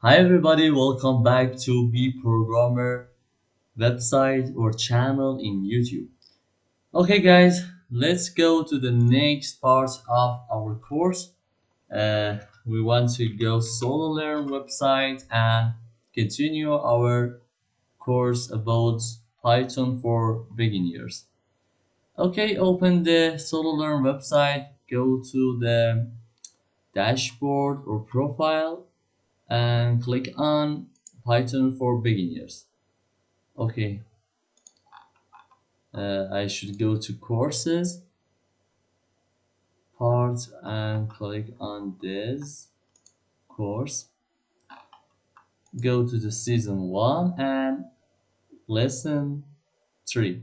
Hi everybody, welcome back to Be Programmer website or channel in YouTube. Okay guys, let's go to the next part of our course. We want to go sololearn website and continue our course about Python for beginners. Okay, open the sololearn website, go to the dashboard or profile and click on Python for beginners. Okay, I should go to courses part and click on this course. Go to the season 1 and lesson 3.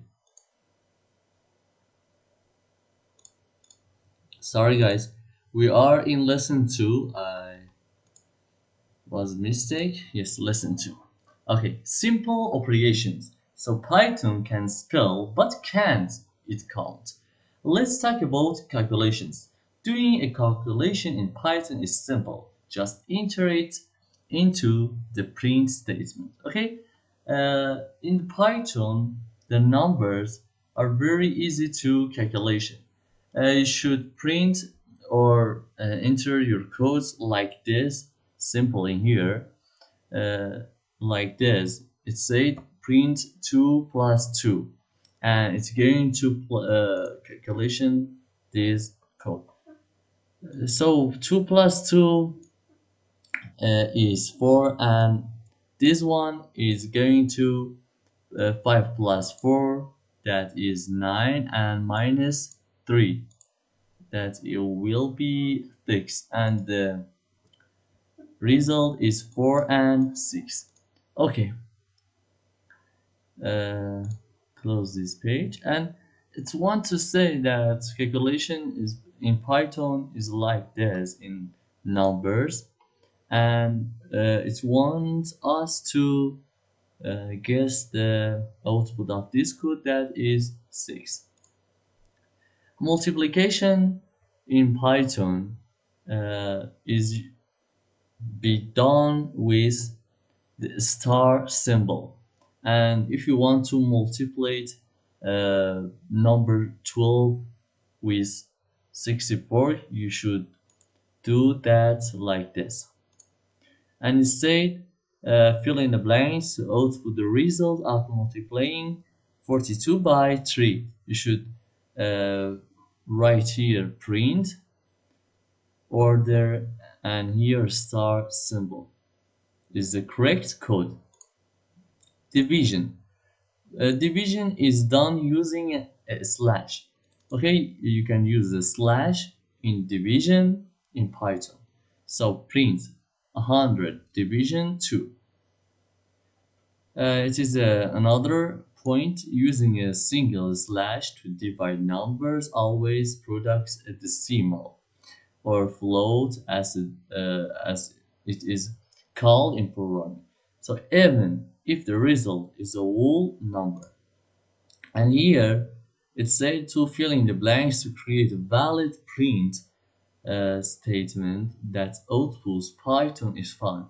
Sorry guys, we are in lesson 2. I was a mistake. Yes, lesson 2. Okay, simple operations. So Python can spell but can't it count. Let's talk about calculations. Doing a calculation in Python is simple. Just enter it into the print statement. Okay, in Python, the numbers are very easy to calculation. You should print or enter your codes like this, simple in here, uh, like this. It said print 2 plus 2, and it's going to calculation this code. So 2 plus 2 is 4, and this one is going to 5 plus 4, that is 9, and minus 3, that it will be 6, and the result is 4 and 6. Okay, uh, close this page, and it's want to say that calculation is in Python is like this in numbers, and it wants us to guess the output of this code, that is 6. Multiplication in Python is be done with the star symbol, and if you want to multiply number 12 with 64, you should do that like this, and instead fill in the blanks to output the result of multiplying 42 by 3. You should uh, write here print order, and here star symbol is the correct code. Division. Division is done using a slash. Okay, you can use a slash in division in Python. So print 100 division 2. It is another point, using a single slash to divide numbers always products a decimal or float, as it is called in programming. So even if the result is a whole number. And here it's said to fill in the blanks to create a valid print statement that outputs Python is fun.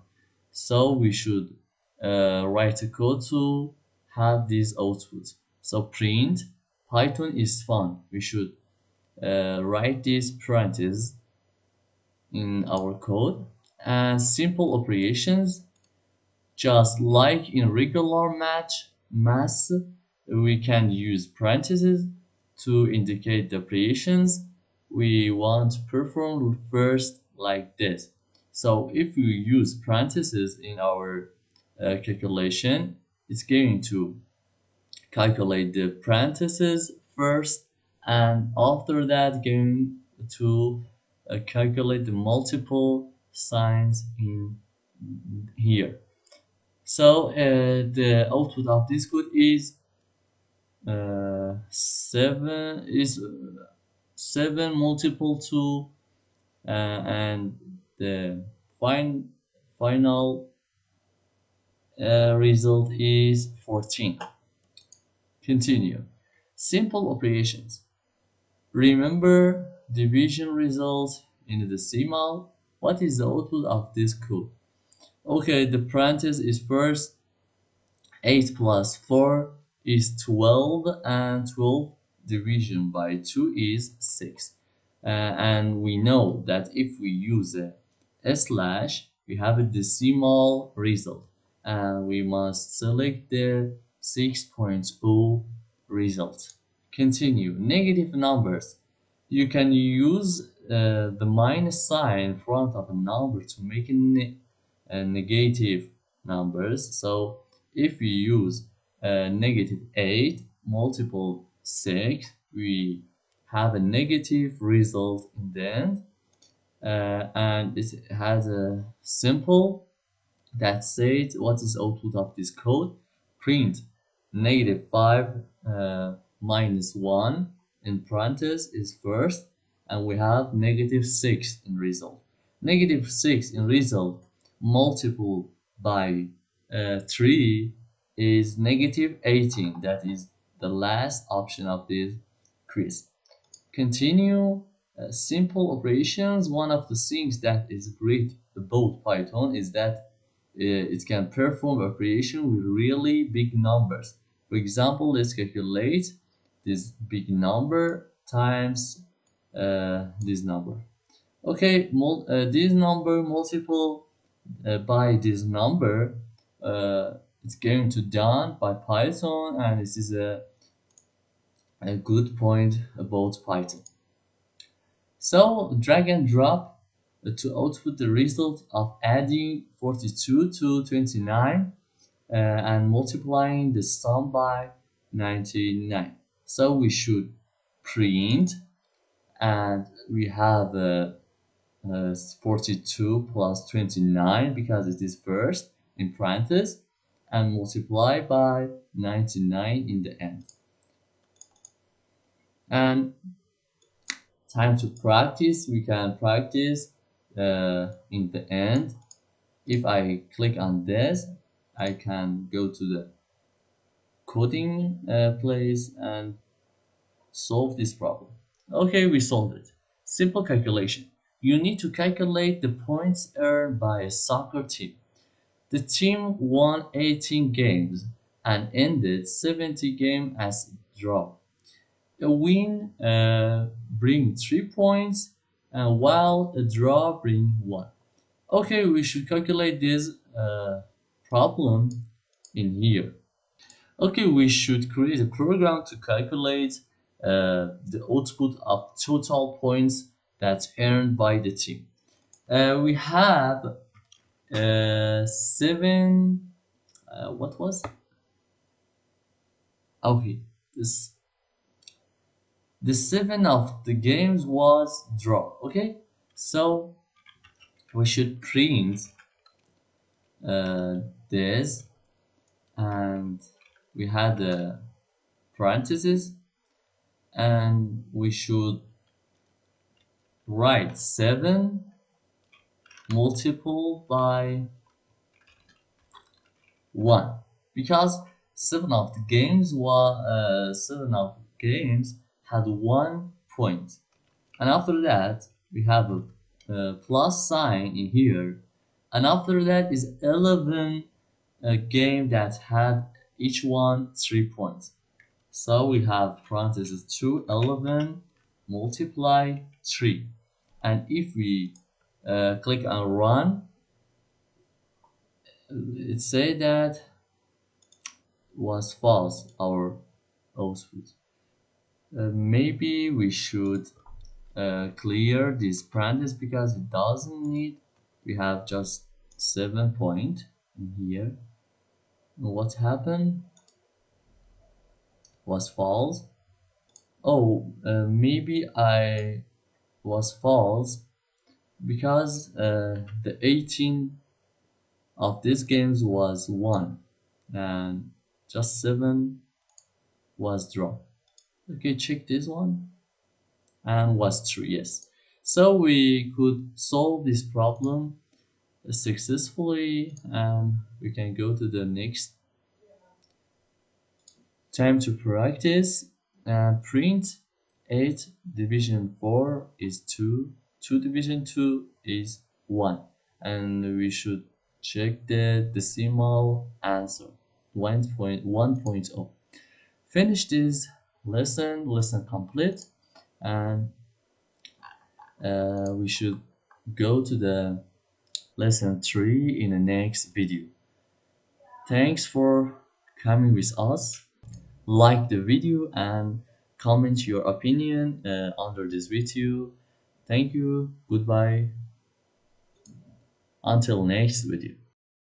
So we should write a code to have this output. So print Python is fun. We should write these parentheses in our code, and simple operations, just like in regular math, we can use parentheses to indicate the operations we want to perform first, like this. So if we use parentheses in our calculation, it's going to calculate the parentheses first, and after that going to calculate the multiple signs in here. So the output of this code is 7 multiple 2, and the final result is 14. Continue. Simple operations. Remember division results in the decimal. What is the output of this code? Okay, the parenthesis is first. 8 plus 4 is 12, and 12 division by 2 is 6. And we know that if we use a slash, we have a decimal result. And we must select the 6.0 result. Continue. Negative numbers. You can use the minus sign in front of a number to make a negative numbers. So if we use negative 8 multiple 6, we have a negative result in the end. And it has a simple that says what is output of this code. Print negative 5 minus 1 in parentheses is first, and we have negative 6 in result. Negative 6 in result multiple by 3 is negative 18. That is the last option of this quiz. Continue simple operations. One of the things that is great about Python is that it can perform operation with really big numbers. For example, let's calculate this big number times this number. Okay, this number multiple by this number, it's going to done by Python, and this is a good point about Python. So drag and drop to output the result of adding 42 to 29 and multiplying the sum by 99. So we should print, and we have 42 plus 29 because it is first in parentheses, and multiply by 99 in the end. And time to practice, we can practice in the end. If I click on this, I can go to the coding place and solve this problem. Okay, we solved it. Simple calculation. You need to calculate the points earned by a soccer team. The team won 18 games and ended 70 games as a draw. A win bring 3 points, and while a draw bring 1. Okay, we should calculate this problem in here. Okay, we should create a program to calculate the output of total points that's earned by the team. We have 7. What was? Okay, this the 7 of the games was draw. Okay, so we should print this, and we had the parentheses, and we should write 7 multiple by 1, because 7 of the games had 1 point, and after that we have a plus sign in here, and after that is 11 game that had each one 3 points. So we have parentheses 2, 11 multiply 3, and if we click on run, it say that was false our output. Maybe we should clear this parenthesis because it doesn't need. We have just 7 point in here. What happened was false. Oh, maybe I was false because the 18 of these games was 1, and just 7 was draw. Okay, check this one, and was true, yes. So we could solve this problem successfully, and we can go to the next. Time to practice. Print 8 division 4 is 2, 2 division 2 is 1, and we should Check the decimal answer 1.1.0. Finish this lesson complete, and we should go to the lesson 3 in the next video. Thanks for coming with us. Like the video and comment your opinion under this video. Thank you. Goodbye. Until next video.